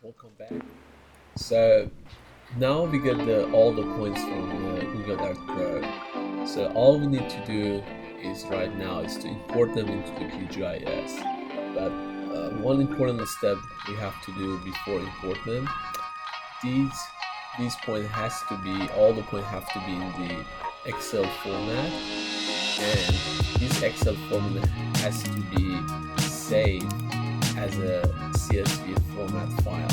Welcome back. So now we get all the points from the Google Earth Pro. So all we need to do is right now is to import them into the QGIS. But one important step we have to do before import them, these these point has to be all the point have to be in the Excel format, and this Excel format has to be saved as a CSV format file.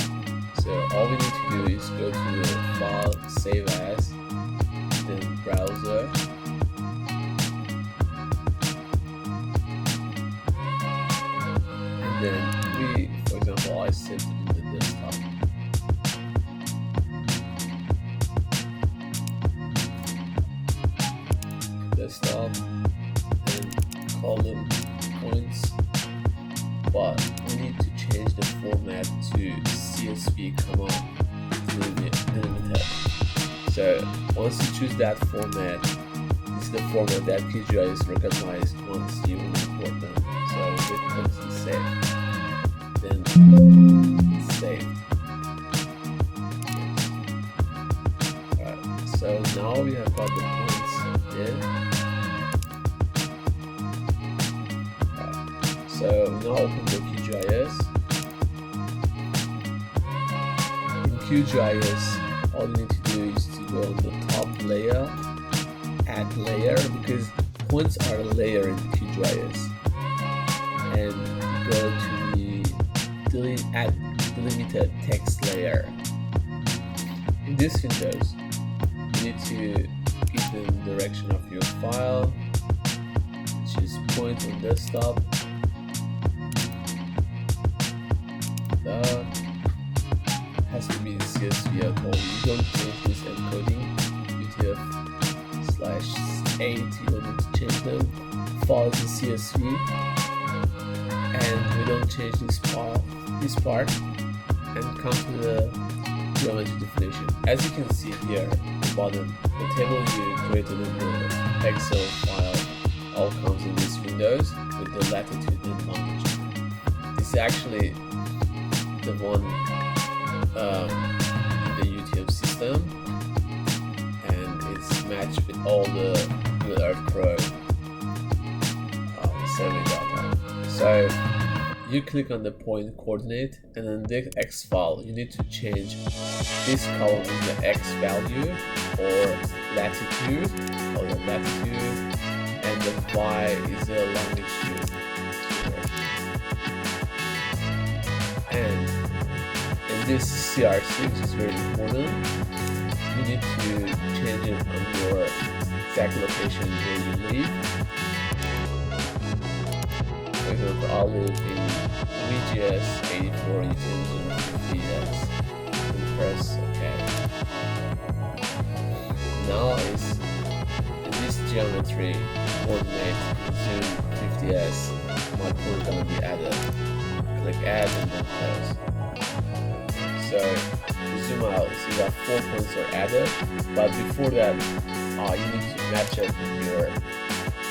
So all we need to do is go to the file, save as, then browser, and then for example, I saved it in the desktop, and call them points. But we need to change the format to CSV, delimited. So once you choose that format, this is the format that QGIS recognized once you import them. So we click on save, then save. Alright, so now we have got the points in. So now open the QGIS. In QGIS, all you need to do is to go on the top layer, add layer, because points are a layer in QGIS, and go to the add delimited text layer. In this windows, you need to give the direction of your file, which is point on desktop. Has to be CSV at all. You don't change this encoding. UTF/8, you don't need to change them. File is a CSV, and we don't change this part, and come to the geometry definition. As you can see here at the bottom, the table you created in the Excel file all comes in these windows with the latitude and longitude. This is actually the one in the UTM system, and it's matched with all the Google Earth Pro survey data. So you click on the point coordinate, and then the X file, you need to change this column in the X value or latitude, and the Y is the longitude. And this CRC, which is very important, you need to change it on your exact location where you live. For example, I live in VGS 84, you change it to 50S, and press OK. Now is in this geometry coordinate zoom 50S, my point is going to be added. Click add and then close. So to zoom out, so you got 4 points are added, but before that, you need to match up with your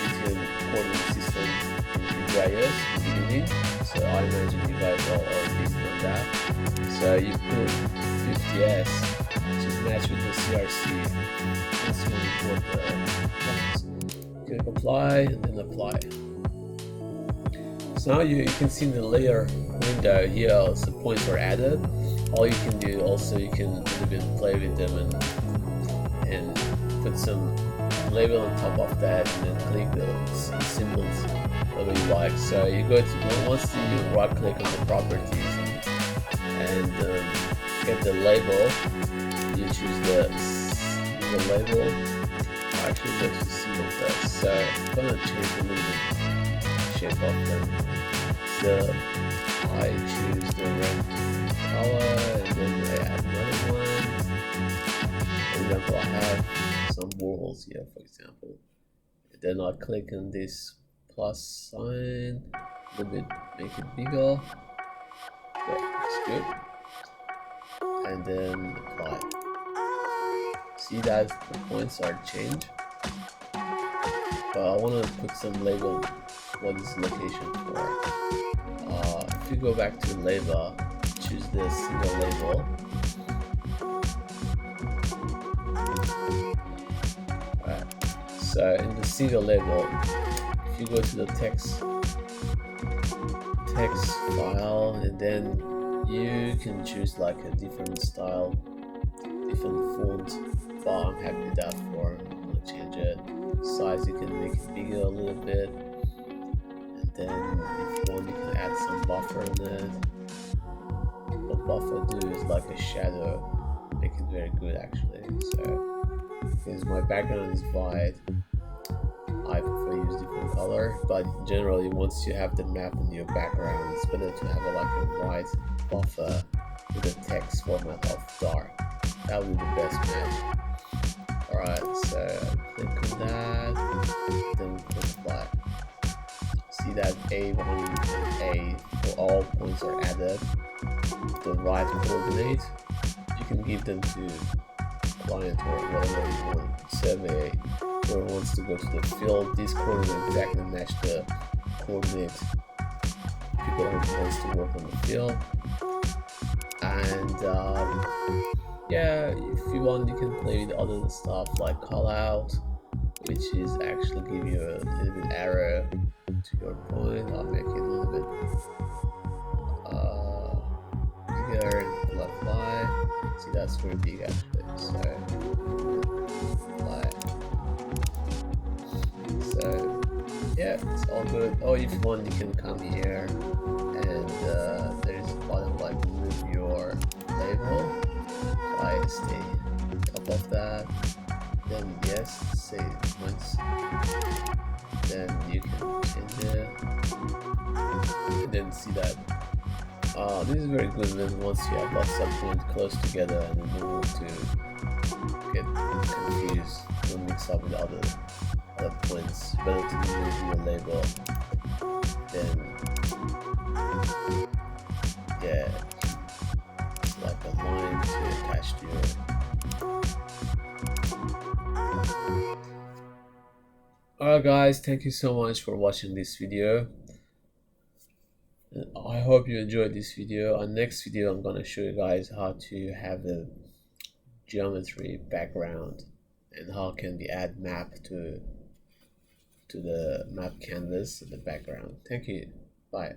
UTM coordinate system in QGIS in the beginning. So I imagine you guys all already done that. So you put 50S, which is matched with the CRC. Once you import the points, click apply and then apply. So now you can see in the layer window here, the points are added. All you can do also, you can a little bit play with them and put some label on top of that, and then click the symbols whatever you like. So you go to, once you right click on the properties and get the label, you choose the label. Actually, go to the symbol first. So I'm gonna change a little bit shape of them. So I choose the red color, and then I add another one. For example, I have some walls here, for example. And then I click on this plus sign, a little bit, make it bigger. Yeah, it's good. And then apply. See that the points are changed. But I want to put some label what is location for. If you go back to label, choose the single label. Alright, so in the single label, if you go to the text file, and then you can choose like a different style, different font. But I'm happy with that form. I'm gonna change it. Size, you can make it bigger a little bit, and then if you want, you can add some buffer in it. What buffer do is like a shadow, make it very good actually. So because my background is white, I prefer to use different color, but generally once you have the map in your background, it's better to have like a white buffer with a text format of dark. That would be the best match. Alright, so click on that, then click apply. See that A1 and A for all points are added. The right coordinate, you can give them to client or whatever you want. Survey, whoever wants to go to the field, this coordinate exactly match the coordinate people who wants to work on the field. And yeah, if you want, you can play with other stuff like call out, which is actually give you a little bit arrow to your point. I'll make it a little bit bigger and apply. See, that's very big actually. So apply. So yeah, it's all good. Oh, if you want, you can come here, and there's a button like remove your label. I stay top of that. Then yes, say once. Then you can change it, and then see that. This is very good when once you have lots of points close together and you don't want to get confused, don't mix up with other points. Better to remove your label. Then yeah, it's like a line to attach to your. Alright guys, thank you so much for watching this video. I hope you enjoyed this video. On next video, I'm gonna show you guys how to have a geometry background and how can we add map to the map canvas in the background. Thank you. Bye.